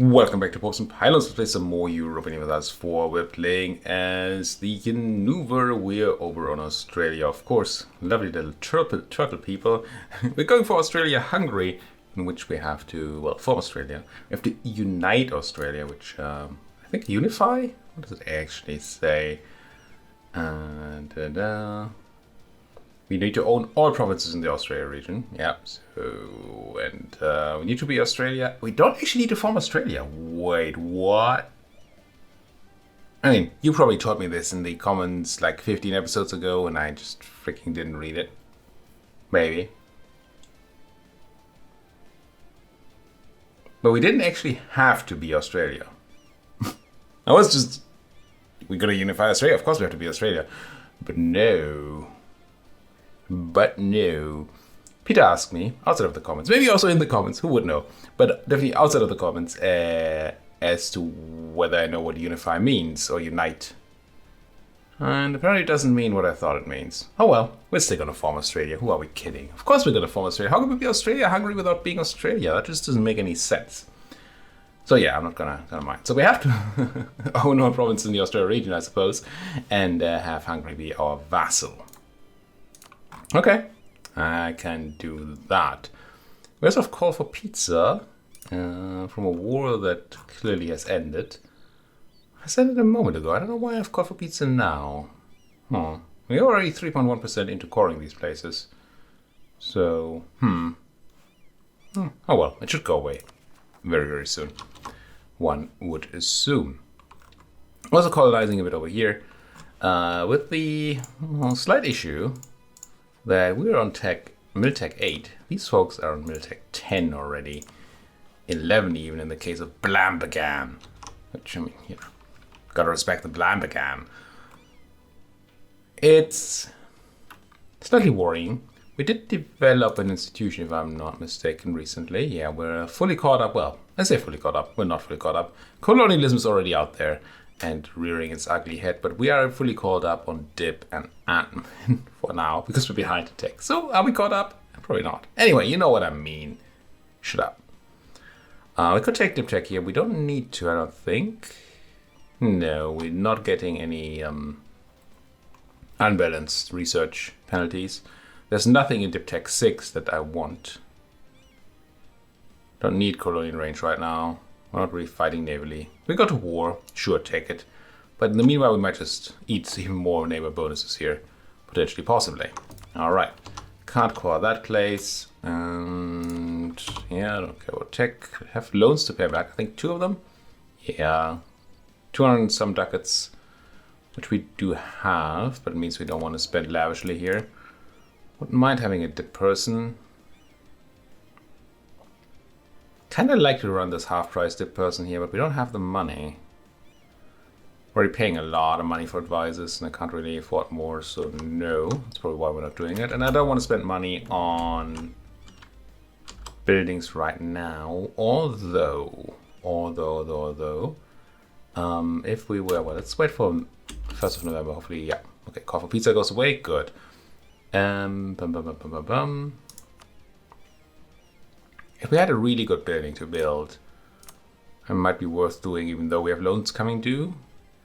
Welcome back to Post and Pylons. Let's play some more Europa Universalis IV. We're playing as the Yanuwa. We're over on Australia, of course. Lovely little turtle people. We're going for Australia-Hungary, in which we have to, well, form Australia. We have to unite Australia, which I think unify? What does it actually say? We need to own all provinces in the Australia region. Yeah, so, and we need to be Australia. We don't actually need to form Australia. Wait, what? I mean, you probably taught me this in the comments like 15 episodes ago and I just freaking didn't read it. Maybe. But we didn't actually have to be Australia. I was just, we're gonna unify Australia. Of course we have to be Australia. But no. Peter asked me, outside of the comments, maybe also in the comments, who would know, but definitely outside of the comments, as to whether I know what unify means, or unite. And apparently it doesn't mean what I thought it means. Oh well, we're still gonna form Australia, who are we kidding? Of course we're gonna form Australia. How can we be Australia-Hungary without being Australia? That just doesn't make any sense. So yeah, I'm not gonna mind. So we have to own our province in the Australia region, I suppose, and have Hungary be our vassal. Okay, I can do that. We also have call for pizza from a war that clearly has ended. I said it a moment ago. I don't know why I've called for pizza now. We're already 3.1% into coring these places. So, oh well, it should go away very, very soon. One would assume. Also colonizing a bit over here with the slight issue that we're on Miltech 8. These folks are on Miltech 10 already. 11 even in the case of Blambagan. Which, I mean, you know, gotta respect the Blambagan. It's slightly worrying. We did develop an institution, if I'm not mistaken, recently. Yeah, we're fully caught up. Well, I say fully caught up. We're not fully caught up. Colonialism is already out there and rearing its ugly head, but we are fully caught up on DIP and admin for now because we're behind the tech. So are we caught up? Probably not. Anyway, you know what I mean. Shut up. We could take DIP tech here. We don't need to, I don't think. No, we're not getting any unbalanced research penalties. There's nothing in DIP tech 6 that I want. Don't need colonial range right now. We're not really fighting navally. We go to war, sure, take it. But in the meanwhile, we might just eat even more neighbor bonuses here. Potentially, possibly. Alright. Can't core that place. And yeah, I don't care about tech. Have loans to pay back. I think 2 of them. Yeah. 200 and some ducats. Which we do have, but it means we don't want to spend lavishly here. Wouldn't mind having a dip person. Kind of like to run this half-price dip person here, but we don't have the money. We're already paying a lot of money for advisors, and I can't really afford more, so no. That's probably why we're not doing it. And I don't want to spend money on buildings right now, although, if we were, well, let's wait for 1st of November, hopefully, yeah. Okay, call for pizza goes away, good. If we had a really good building to build, it might be worth doing, even though we have loans coming due.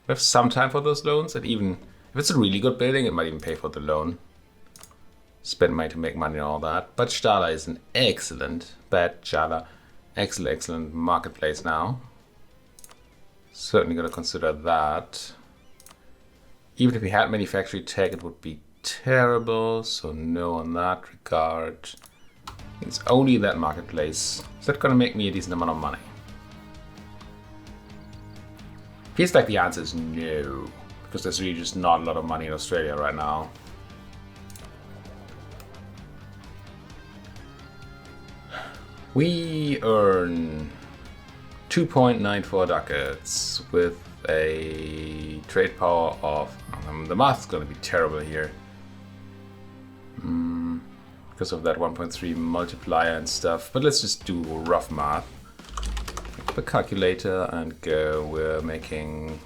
We have some time for those loans, and even if it's a really good building, it might even pay for the loan. Spend money to make money and all that. But Stala is an excellent marketplace now. Certainly gonna consider that. Even if we had manufacturing tech, it would be terrible, so no on that regard. It's only that marketplace. Is that gonna make me a decent amount of money? Feels like the answer is no, because there's really just not a lot of money in Australia right now. We earn 2.94 ducats with a trade power of, the math's gonna be terrible here. Because of that 1.3 multiplier and stuff, but let's just do rough math. The calculator and go. We're making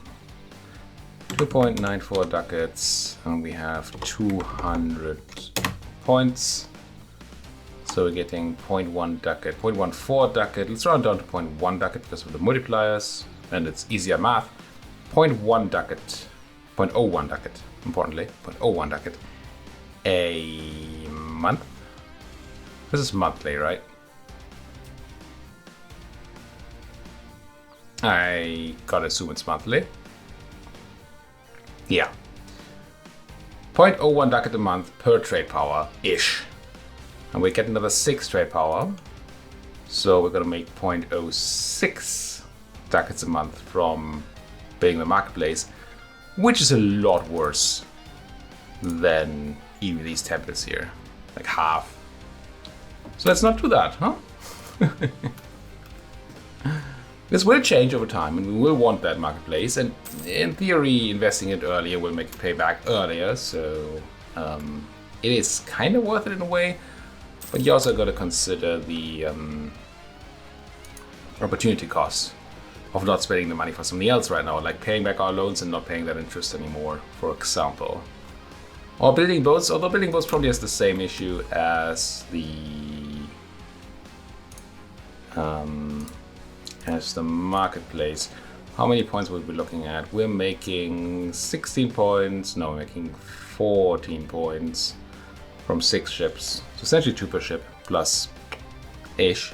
2.94 ducats and we have 200 points. So So we're getting 0.1 ducat, 0.14 ducat. Let's round down to 0.1 ducat because of the multipliers, and it's easier math. 0.1 ducat, 0.01 ducat, importantly, 0.01 ducat a month. This is monthly, right? I gotta assume it's monthly. Yeah. 0.01 ducat a month per trade power-ish. And we get another 6 trade power. So we're gonna make 0.06 ducats a month from being the marketplace, which is a lot worse than even these templates here. Like half. So let's not do that, huh? This will change over time, and we will want that marketplace. And in theory, investing it earlier will make it pay back earlier. So it is kind of worth it in a way. But you also got to consider the opportunity cost of not spending the money for something else right now, like paying back our loans and not paying that interest anymore, for example. Or building boats, although building boats probably has the same issue as the marketplace. How many points would we be looking at? We're making 16 points. No, we're making 14 points from 6 ships. So essentially 2 per ship plus ish.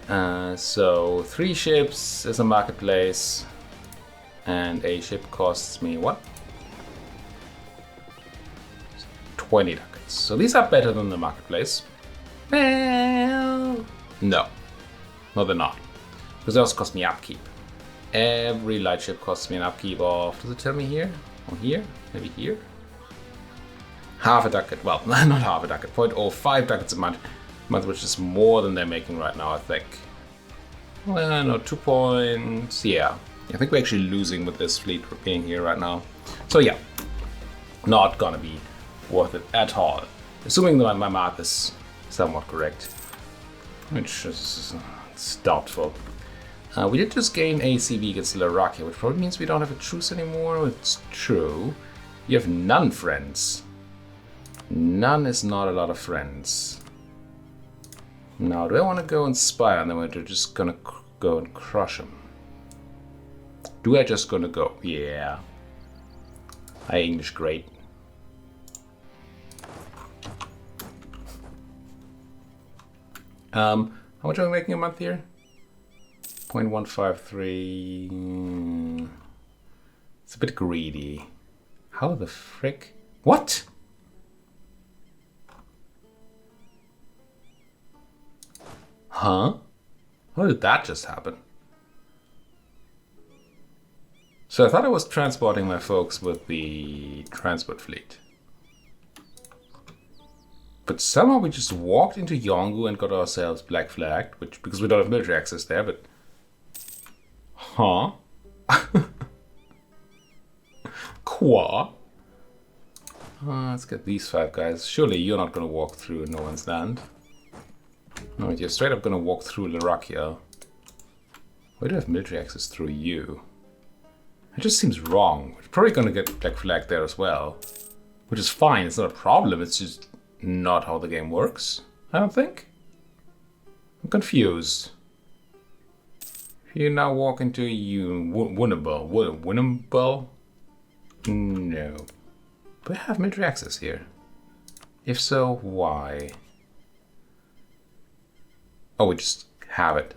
So 3 ships is a marketplace, and a ship costs me what? 20 ducats. So these are better than the marketplace. Well, no, they're not. Because they also cost me upkeep. Every light ship costs me an upkeep of, does it tell me here? Or here? Maybe here? Half a ducat. Well, not half a ducat. 0.05 ducats a month, which is more than they're making right now, I think. Well, no, 2 points. Yeah. I think we're actually losing with this fleet being here right now. So yeah, not gonna be worth it at all. Assuming that my math is somewhat correct, which is it's doubtful. We did just gain ACB against Slovakia, which probably means we don't have a truce anymore. It's true. You have none friends. None is not a lot of friends. Now, do I want to go and spy on them, or they're just gonna go and crush them? Do I just gonna go? Yeah. Hi, English, great. How much are we making a month here? 0.153. It's a bit greedy. How the frick? What? Huh? How did that just happen? So I thought I was transporting my folks with the transport fleet. But somehow we just walked into Yongu and got ourselves black flagged, which because we don't have military access there, but... Huh? Qua? Let's get these 5 guys. Surely you're not going to walk through no one's land. No, you're straight up going to walk through Slovakia. Why do I have military access through you? It just seems wrong. We're probably going to get black flag there as well. Which is fine, it's not a problem, it's just not how the game works, I don't think. I'm confused. If you now walk into Winnable? No. Do I have military access here? If so, why? Oh, we just have it.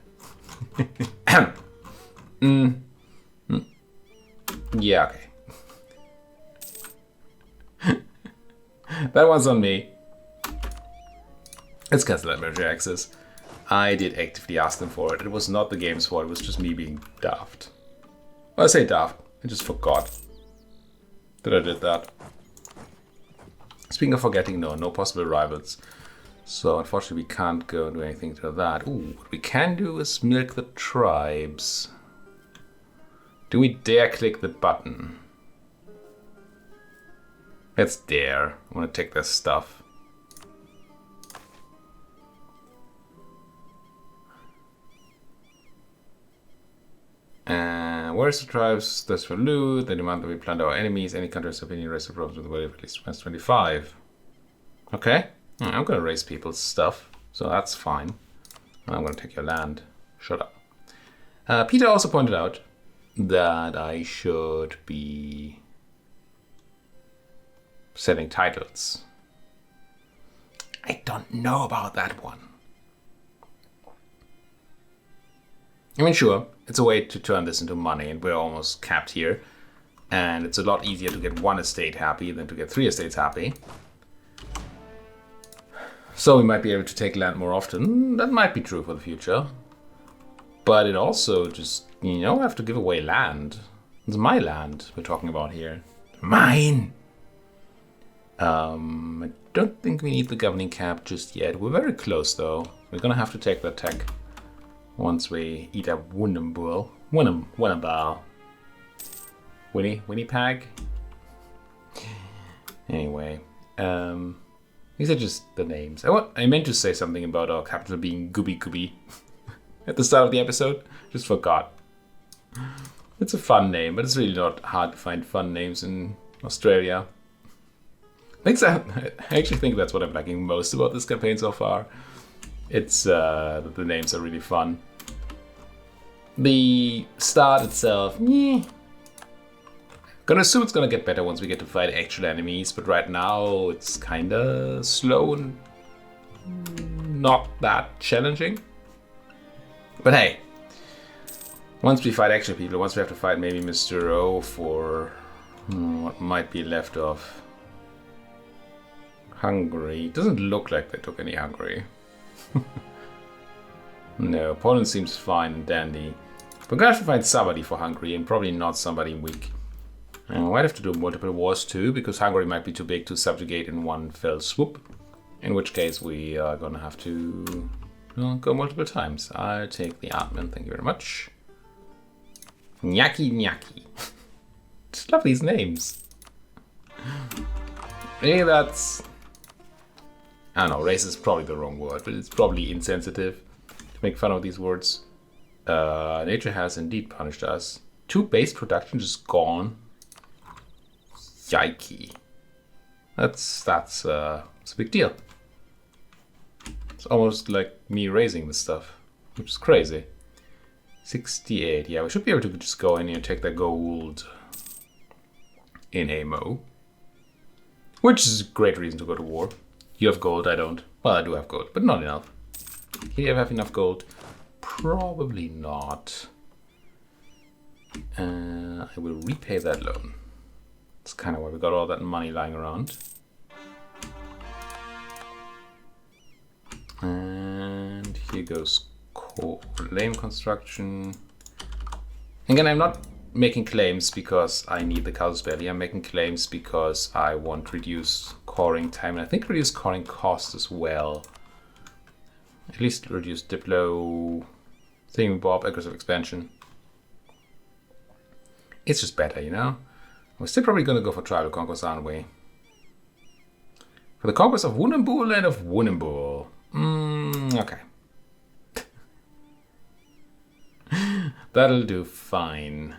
Yeah, okay. That one's on me. Let's cancel that military access. I did actively ask them for it. It was not the game's fault, it was just me being daft. Well, I say daft, I just forgot that I did that. Speaking of forgetting, no possible rivals. So unfortunately we can't go and do anything to that. Ooh, what we can do is milk the tribes. Do we dare click the button? Let's dare. I want to take this stuff. Where's the tribes? That's for loot. They demand that we plunder our enemies. Any country's opinion raise the problems with the value of at least 25. Okay. I'm gonna raise people's stuff, so that's fine. I'm gonna take your land. Shut up. Peter also pointed out that I should be setting titles. I don't know about that one. I mean, sure, it's a way to turn this into money, and we're almost capped here. And it's a lot easier to get one estate happy than to get 3 estates happy. So we might be able to take land more often. That might be true for the future. But it also just, you know, have to give away land. It's my land we're talking about here. Mine! I don't think we need the governing cap just yet. We're very close, though. We're gonna have to take that tech once we eat up Winnebal. Winnipeg? Anyway, these are just the names. I meant to say something about our capital being Gooby at the start of the episode. Just forgot. It's a fun name, but it's really not hard to find fun names in Australia. I actually think that's what I'm liking most about this campaign so far. It's the names are really fun. The start itself, gonna assume it's gonna get better once we get to fight actual enemies, but right now it's kinda slow and not that challenging. But hey, once we fight actual people, once we have to fight maybe Mr. O for what might be left of Hungary. It doesn't look like they took any Hungary. No, Poland seems fine and dandy. We're gonna have to find somebody for Hungary, and probably not somebody weak. And we might have to do multiple wars too, because Hungary might be too big to subjugate in one fell swoop. In which case we are gonna have to go multiple times. I'll take the admin, thank you very much. Nyaki. Just love these names. Maybe that's... I don't know, racist is probably the wrong word, but it's probably insensitive to make fun of these words. Nature has indeed punished us. 2 base production just gone. Yikey. That's a big deal. It's almost like me raising this stuff, which is crazy. 68, yeah, we should be able to just go in here and take that gold in AMO. Which is a great reason to go to war. You have gold, I don't. Well, I do have gold, but not enough. Do you have enough gold? Probably not. I will repay that loan. That's kind of why we got all that money lying around. And here goes lane construction. Again, I'm not making claims because I need the casus belli. I'm making claims because I want to reduce coring time, and I think reduce coring cost as well. At least reduce Diplo, Thingamabob, aggressive expansion. It's just better, you know? We're still probably going to go for tribal conquest, aren't we? For the conquest of Wunnembul and of Wunnembul. Okay. That'll do fine.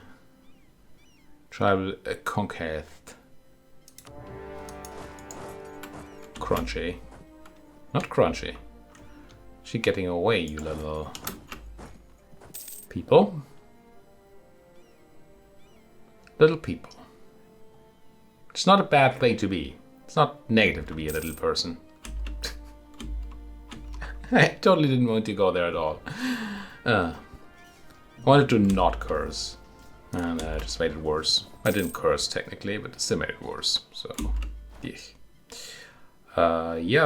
Tribal conquest. Crunchy. Not crunchy. She getting away, you little people. Little people. It's not a bad thing to be. It's not negative to be a little person. I totally didn't want to go there at all. I wanted to not curse. And I just made it worse. I didn't curse technically, but it still made it worse. So, yeah,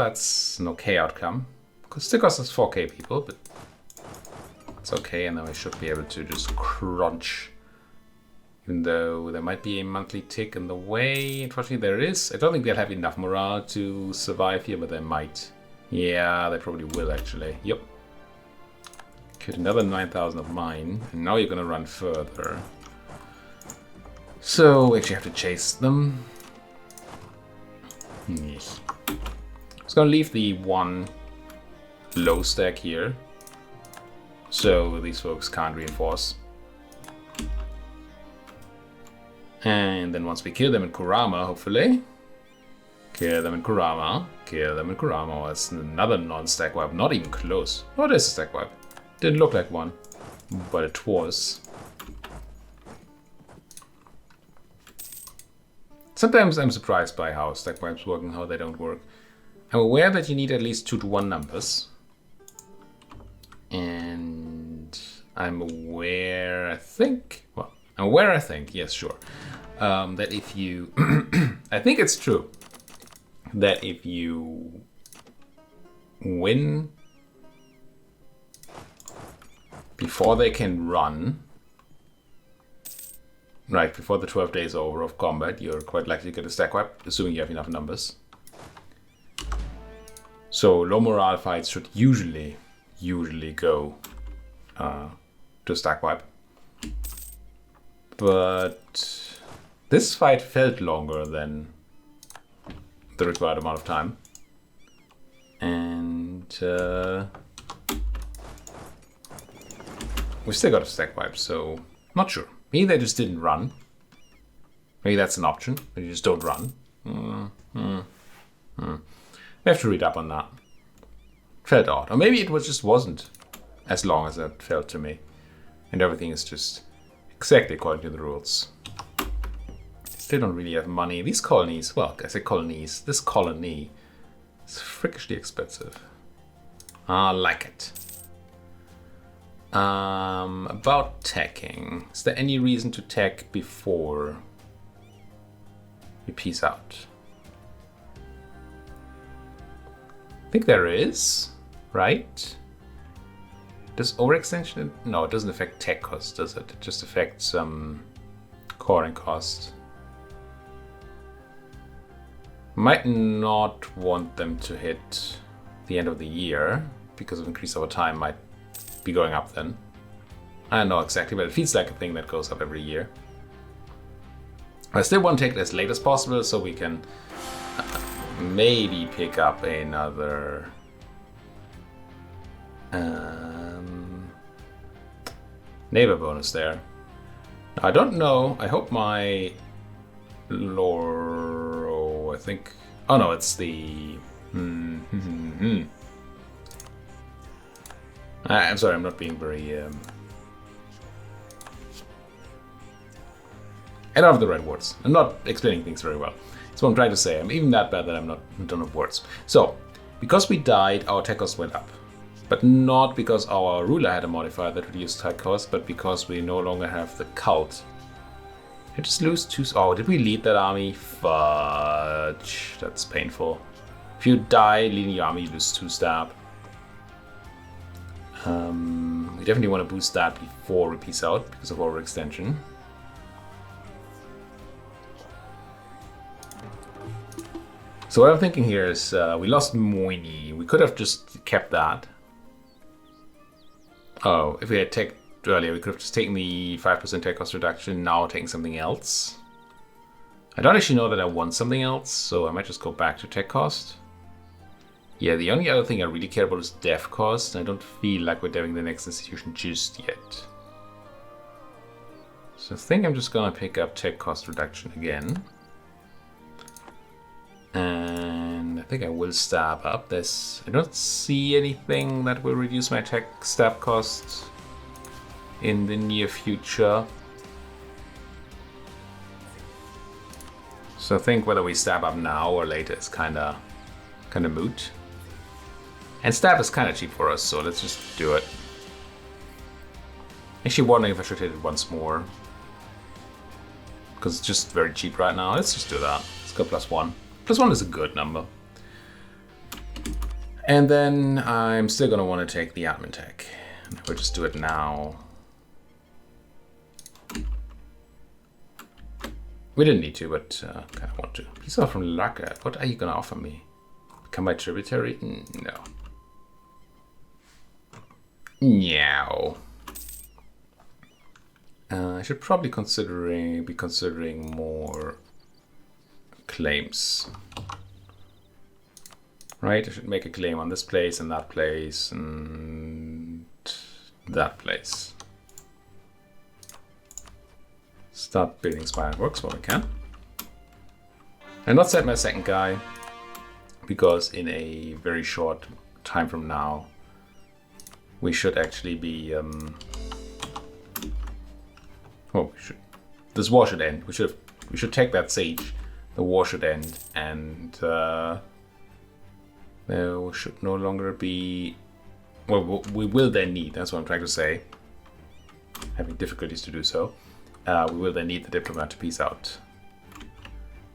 that's an okay outcome. It still costs us 4k people, but it's okay. And then I should be able to just crunch. Even though there might be a monthly tick in the way. Unfortunately, there is. I don't think they'll have enough morale to survive here, but they might. Yeah, they probably will actually. Yep. Get another 9,000 of mine. And now you're going to run further. So we actually have to chase them. I'm just going to leave the one low stack here. So these folks can't reinforce. And then once we kill them in Kurama, hopefully, Kill them in Kurama. Kill them in Kurama. Oh, it's another non-stack wipe. Not even close. Oh, it is a stack wipe. Didn't look like one, but it was. Sometimes I'm surprised by how stack wipes work and how they don't work. I'm aware that you need at least 2-to-1 numbers. And I'm aware, I think, yes, sure, that if you, I think it's true, that if you win before they can run, right, before the 12 days are over of combat, you're quite likely to get a stack wipe, assuming you have enough numbers. So low morale fights should usually go to stack wipe. But this fight felt longer than the required amount of time. And we still got a stack wipe, so not sure. Maybe they just didn't run. Maybe that's an option. Maybe you just don't run. We have to read up on that. Felt odd. Or maybe it just wasn't as long as it felt to me. And everything is just exactly according to the rules. Still don't really have money. These colonies, well, I say colonies. This colony is freakishly expensive. I like it. About teching. Is there any reason to tech before we peace out? I think there is, right? Does overextension? No, it doesn't affect tech cost, does it? It just affects coring cost. Might not want them to hit the end of the year because of increase over time might be going up then. I don't know exactly, but it feels like a thing that goes up every year. I still want to take it as late as possible so we can maybe pick up another neighbor bonus there. I don't know. I hope my lore. I think. Oh no, it's the. I'm sorry, I'm not being very. I don't have the right words. I'm not explaining things very well. That's what I'm trying to say. I'm even that bad that I don't have words. So, because we died, our tech cost went up. But not because our ruler had a modifier that reduced tech cost, but because we no longer have the cult. I just lose 2... Oh, did we lead that army? Fudge. That's painful. If you die leading your army, you lose 2 stab. We definitely want to boost that before we peace out because of overextension. So what I'm thinking here is we lost Moini. We could have just kept that. Oh, if we had tech earlier, we could have just taken the 5% tech cost reduction, now taking something else. I don't actually know that I want something else, so I might just go back to tech cost. Yeah, the only other thing I really care about is dev cost. I don't feel like we're deving the next institution just yet. So I think I'm just gonna pick up tech cost reduction again. And I think I will stab up this. I don't see anything that will reduce my tech stab cost in the near future. So I think whether we stab up now or later is kinda moot. And stab is kinda cheap for us, so let's just do it. Actually wondering if I should hit it once more. Because it's just very cheap right now. Let's just do that. Let's go +1. +1 is a good number. And then I'm still gonna want to take the admin tech. We'll just do it now. We didn't need to, but kind of want to. Peace out from Laka. What are you gonna offer me? Become my tributary? No. Meow. I should probably be considering more claims. Right, I should make a claim on this place and that place and that place. Start building spire works while we can. And not set my second guy. because in a very short time from now, we should actually be. This war should end. We should take that siege. The war should end, and there should no longer be. Well, we will then need. That's what I'm trying to say. Having difficulties to do so. We will then need the diplomat to peace out.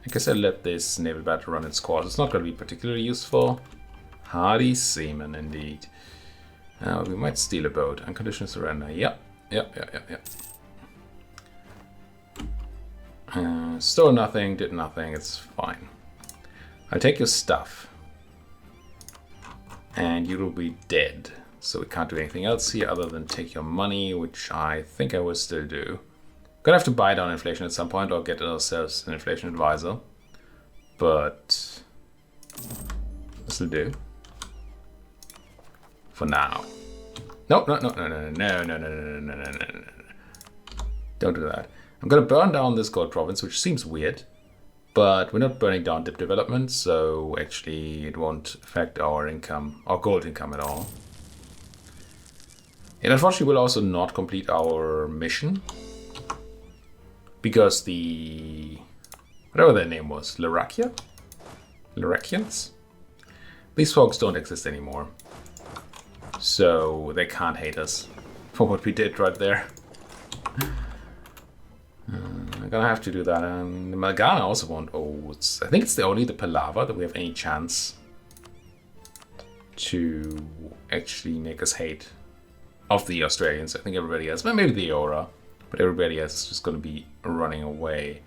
I guess I'll let this naval battle run its course. It's not going to be particularly useful. Hardy seamen, indeed. We might steal a boat. Unconditional surrender. Yep. Stole nothing, did nothing. It's fine. I'll take your stuff. And you will be dead. So we can't do anything else here other than take your money, which I think I will still do. Gonna have to buy down inflation at some point or get ourselves an inflation advisor. But this will do. For now. No. Don't do that. I'm gonna burn down this gold province, which seems weird. But we're not burning down dip development, so actually it won't affect our income, our gold income at all. And unfortunately we'll also not complete our mission. Because the, whatever their name was, Larakians? These folks don't exist anymore. So they can't hate us for what we did right there. I'm gonna have to do that. The Malgana also won't. I think it's only the Palava that we have any chance to actually make us hate of the Australians. I think everybody else, well, maybe the Aura. But everybody else is just going to be running away.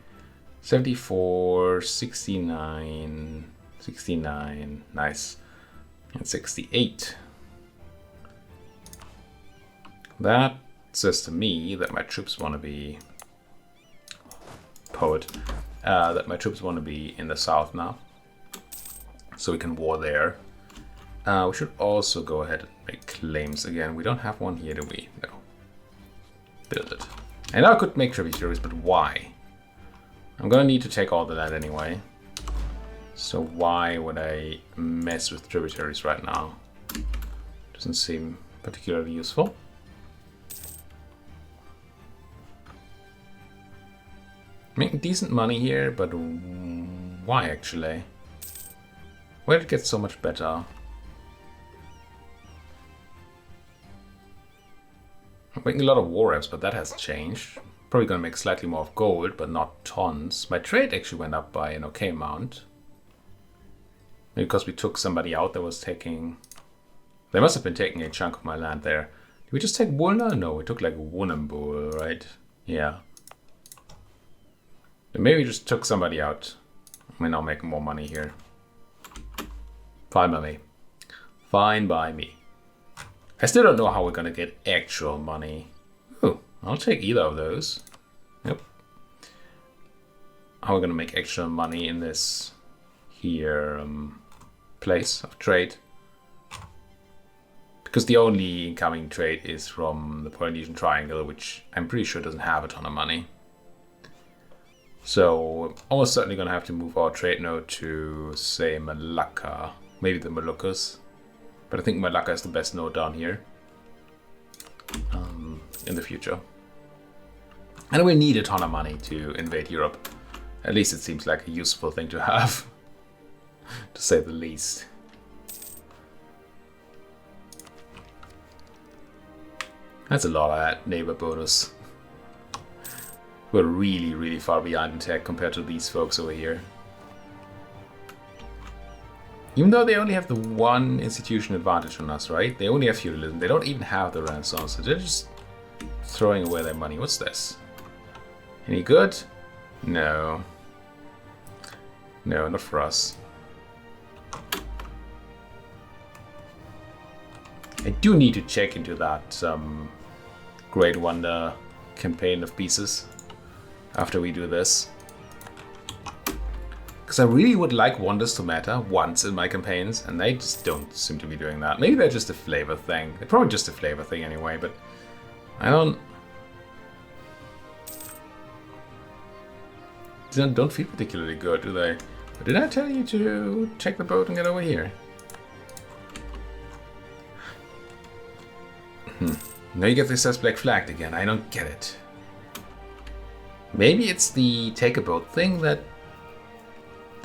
74, 69, 69, nice. And 68. That says to me that my troops want to be... that my troops want to be in the south now. So we can war there. We should also go ahead and make claims again. We don't have one here, do we? No. Build it. And I could make tributaries, but why? I'm gonna need to take all the land anyway. So why would I mess with tributaries right now? Doesn't seem particularly useful. Making decent money here, but why actually? Where did it get so much better? I'm making a lot of war reps, but that has changed. Probably gonna make slightly more of gold, but not tons. My trade actually went up by an okay amount. Maybe because we took somebody out that was taking... They must have been taking a chunk of my land there. Did we just take Wulna? No, we took like Wunambul, right? Yeah. Then maybe we just took somebody out. I mean, I'll make more money here. Fine by me. Fine by me. I still don't know how we're gonna get actual money. Ooh, I'll take either of those. Yep. How we're gonna make actual money in this here place of trade. Because the only incoming trade is from the Polynesian Triangle, which I'm pretty sure doesn't have a ton of money. So almost certainly gonna have to move our trade node to, say, Malacca. Maybe the Moluccas. But I think Malacca is the best node down here in the future. And we need a ton of money to invade Europe. At least it seems like a useful thing to have, to say the least. That's a lot of that neighbor bonus. We're really, really far behind in tech compared to these folks over here. Even though they only have the one institution advantage on us, right? They only have feudalism. They don't even have the Renaissance. So they're just throwing away their money. What's this? Any good? No. No, not for us. I do need to check into that Great Wonder campaign of pieces after we do this. Because I really would like wonders to matter once in my campaigns, and they just don't seem to be doing that. Maybe they're just a flavor thing. They're probably just a flavor thing anyway, but I don't feel particularly good, do they? Did I tell you to take the boat and get over here? Now you get this as black flagged again. I don't get it. Maybe it's the take a boat thing that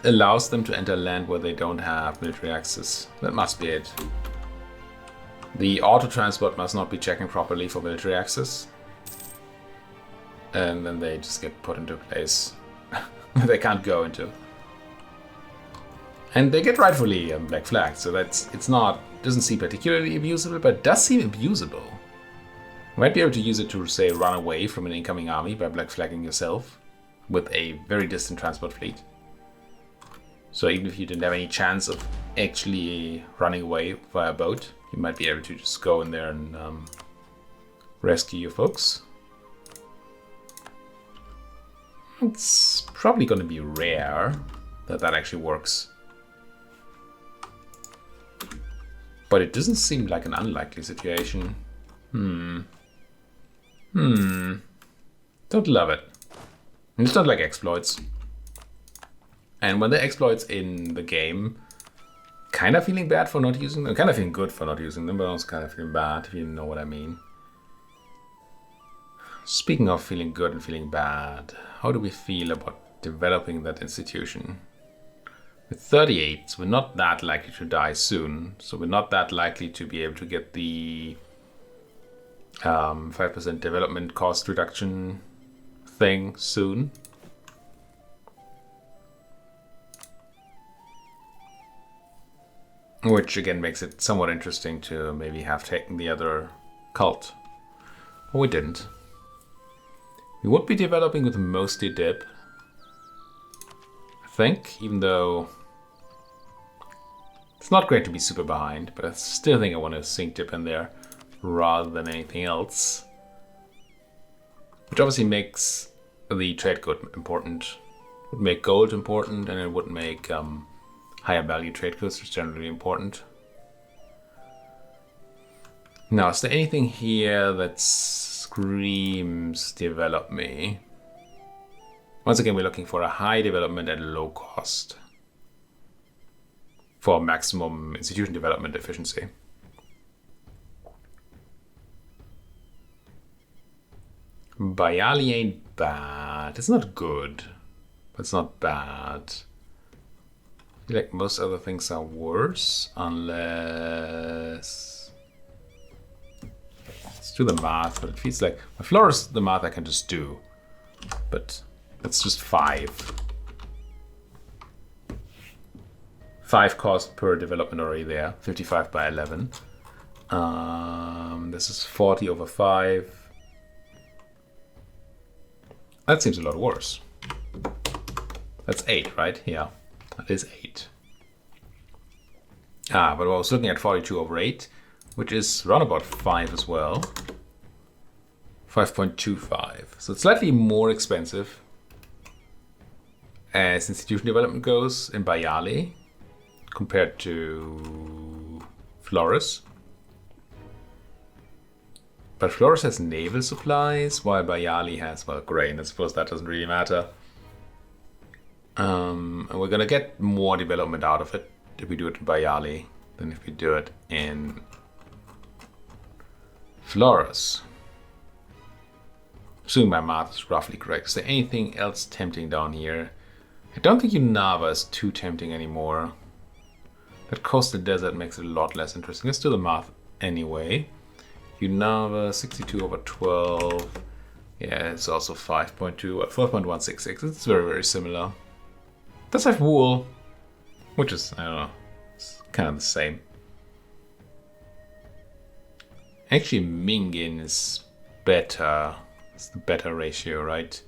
allows them to enter land where they don't have military access. That must be it. The auto transport must not be checking properly for military access. And then they just get put into a place they can't go into. And they get rightfully black flagged, so doesn't seem particularly abusable, but it does seem abusable. You might be able to use it to, say, run away from an incoming army by black flagging yourself with a very distant transport fleet. So even if you didn't have any chance of actually running away via boat, you might be able to just go in there and rescue your folks. It's probably going to be rare that actually works. But it doesn't seem like an unlikely situation. Don't love it. And it's not like exploits. And when the exploits in the game, kind of feeling bad for not using them. Kind of feeling good for not using them, but also kind of feeling bad, if you know what I mean. Speaking of feeling good and feeling bad, how do we feel about developing that institution? With 38, we're not that likely to die soon, so we're not that likely to be able to get the 5% development cost reduction thing soon. Which again makes it somewhat interesting to maybe have taken the other cult. But we didn't. We would be developing with mostly dip, I think, even though it's not great to be super behind, but I still think I want to sink dip in there rather than anything else. Which obviously makes the trade good important. It would make gold important, and it would make higher value trade goods, which is generally important. Now, is there anything here that screams develop me? Once again, we're looking for a high development at low cost for maximum institution development efficiency. Bayali ain't bad. It's not good, but it's not bad. I feel like most other things are worse, unless... Let's do the math, but it feels like... My florist, the math I can just do, but that's just 5. 5 cost per development already there, 55 by 11. This is 40 over 5. That seems a lot worse. That's 8, right? Yeah. That is 8. But I was looking at 42 over 8, which is around about 5 as well. 5.25. So it's slightly more expensive as institution development goes in Bayali compared to Flores. But Flores has naval supplies, while Bayali has, well, grain. I suppose that doesn't really matter. And we're gonna get more development out of it if we do it in Bayali than if we do it in Flores. Assuming my math is roughly correct. Is there anything else tempting down here? I don't think Yanuwa is too tempting anymore. That coastal desert makes it a lot less interesting. Let's do the math anyway. Yanuwa, 62 over 12. Yeah, it's also 5.2, 4.166. It's very, very similar. Does have wool, which is, I don't know, it's kind of the same. Actually, Mingin is better. It's the better ratio, right?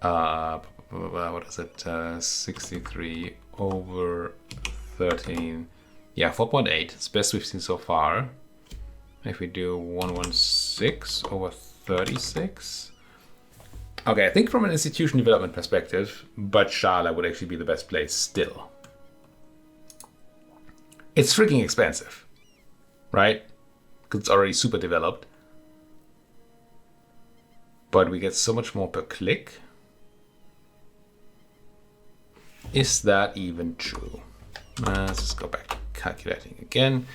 What is it? 63 over 13. Yeah, 4.8. It's best we've seen so far. If we do 116 over 36. Okay, I think from an institution development perspective, but Shala would actually be the best place still. It's freaking expensive, right? Because it's already super developed. But we get so much more per click. Is that even true? Let's just go back to calculating again.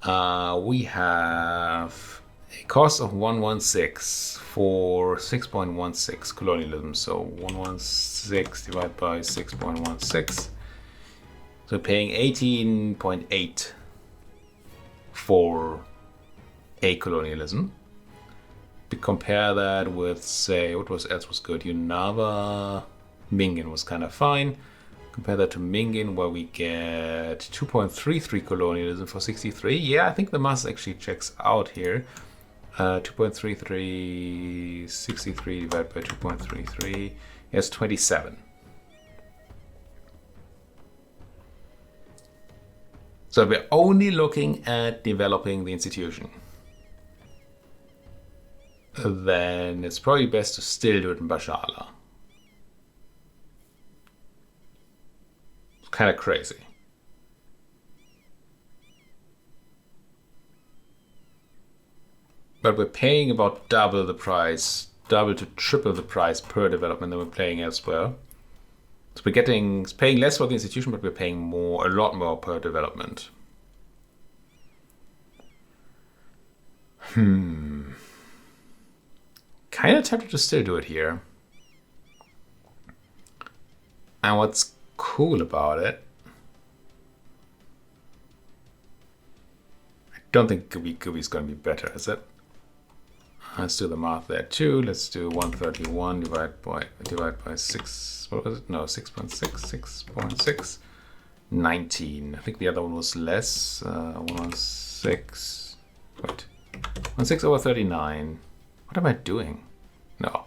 We have a cost of 116 for 6.16 colonialism. So 116 divided by 6.16. So paying 18.8 for a colonialism. We compare that with, say, what else was good? Yanuwa, Mingin was kind of fine. Compare that to Mingin, where we get 2.33 colonialism for 63. Yeah, I think the math actually checks out here. 2.33, 63 divided by 2.33, yes, 27. So we're only looking at developing the institution. Then it's probably best to still do it in Bashala. It's kind of crazy. But we're paying about double the price, double to triple the price per development than we're paying elsewhere. So we're paying less for the institution, but we're paying a lot more per development. Kind of tempted to still do it here. And what's cool about it, I don't think Gooby is going to be better, is it? Let's do the math there too. Let's do 131 divided by 6. What was it? No, 6.6. 19. I think the other one was less. 116. Wait. 116 over 39. What am I doing? No.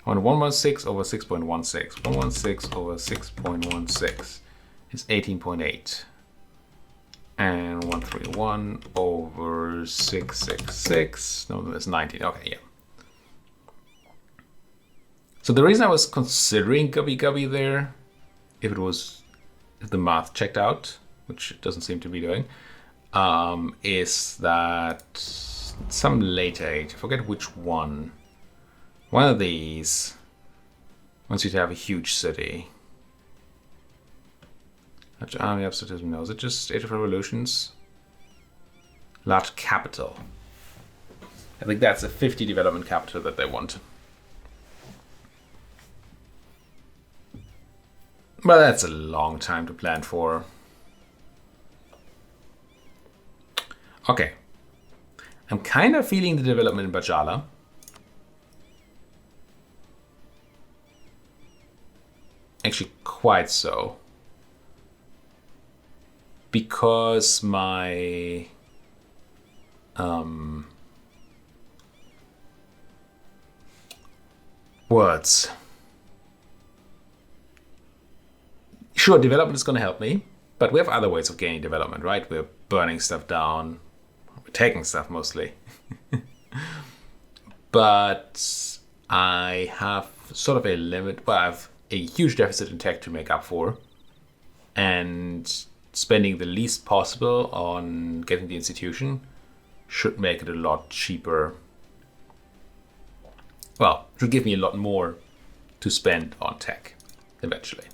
I want 116 over 6.16. 116 over 6.16 is 18.8. And 131 over 666. No, that's 19. Okay, yeah. So the reason I was considering Gubby there, if the math checked out, which it doesn't seem to be doing, is that some later age, I forget which one of these wants you to have a huge city. Large army, absolutism, no. Is it just Age of Revolutions? Large capital. I think that's a 50 development capital that they want. But that's a long time to plan for. Okay. I'm kind of feeling the development in Bajala. Actually, quite so. Because my words. Sure, development is going to help me, but we have other ways of gaining development, right? We're burning stuff down. We're taking stuff mostly. But I have sort of a limit. Well, I have a huge deficit in tech to make up for. And spending the least possible on getting the institution should make it a lot cheaper. Well, it should give me a lot more to spend on tech eventually.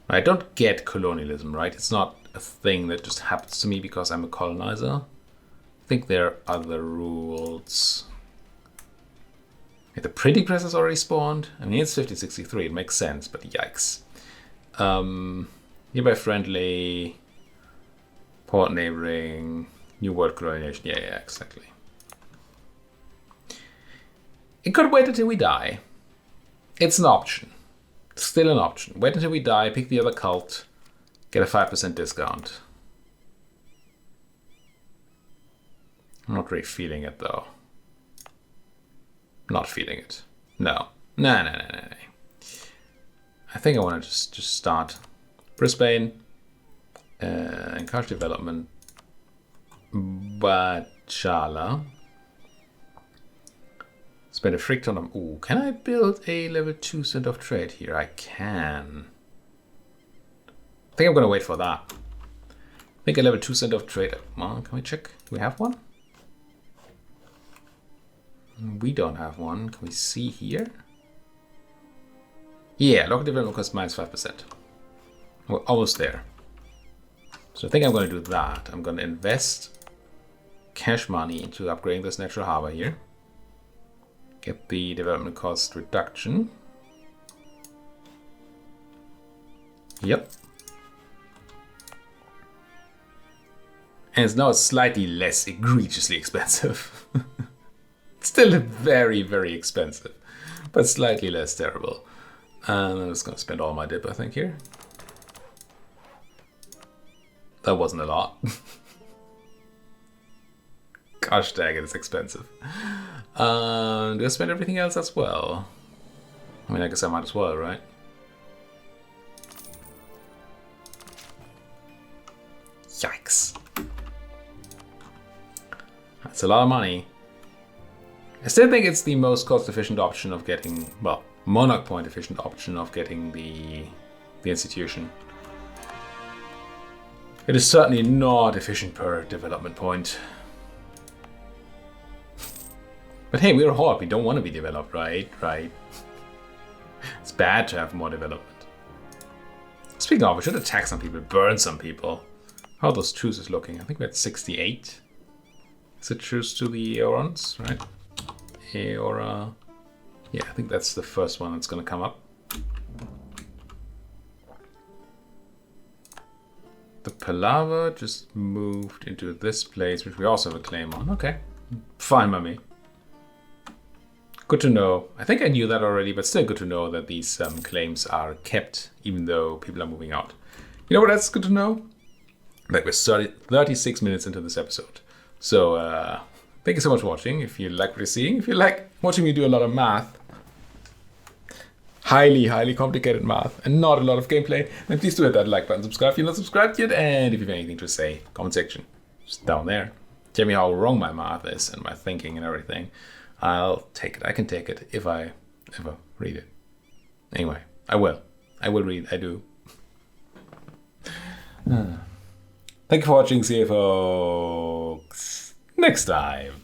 I don't get colonialism, right? It's not a thing that just happens to me because I'm a colonizer. I think there are other rules. The printing press has already spawned. I mean, it's 1563, it makes sense, but yikes. Nearby friendly, port neighboring, new world colonization. Yeah, exactly. It could wait until we die. It's an option. Still an option. Wait until we die, pick the other cult, get a 5% discount. I'm not really feeling it though. Not feeling it. No. No. I think I want to just start Brisbane, encourage development, Bachala. Spend a frick ton of. Ooh, can I build a level 2 center of trade here? I can. I think I'm gonna wait for that. I think a level 2 center of trade. Well, can we check? Do we have one? We don't have one. Can we see here? Yeah, local development costs minus 5%. We're almost there. So I think I'm going to do that. I'm going to invest cash money into upgrading this natural harbor here. Get the development cost reduction. Yep. And it's now slightly less egregiously expensive. Still very, very expensive, but slightly less terrible. And I'm just going to spend all my dip, I think, here. That wasn't a lot. Gosh dang it, it's expensive. Do I spend everything else as well? I mean, I guess I might as well, right? Yikes. That's a lot of money. I still think it's the most cost-efficient option of getting, well, monarch point efficient option of getting the institution. It is certainly not efficient per development point. But hey, we're a horde, we don't want to be developed, right? Right. It's bad to have more development. Speaking of, we should attack some people, burn some people. How are those truces looking? I think we're at 68. Is it truce to the Aeorons, right? Aeora. Yeah, I think that's the first one that's going to come up. The Palaver just moved into this place, which we also have a claim on. Okay, fine by me. Good to know. I think I knew that already, but still good to know that these claims are kept, even though people are moving out. You know what else is good to know? That we're 36 minutes into this episode. So, thank you so much for watching. If you like what you're seeing, if you like watching me do a lot of math, highly complicated math, and not a lot of gameplay, then please do hit that like button, subscribe if you're not subscribed yet, and if you have anything to say, comment section, just down there. Tell me how wrong my math is and my thinking and everything. I'll take it. I can take it if I ever read it. Anyway, I will. I will read. I do. Thank you for watching. See you folks next time.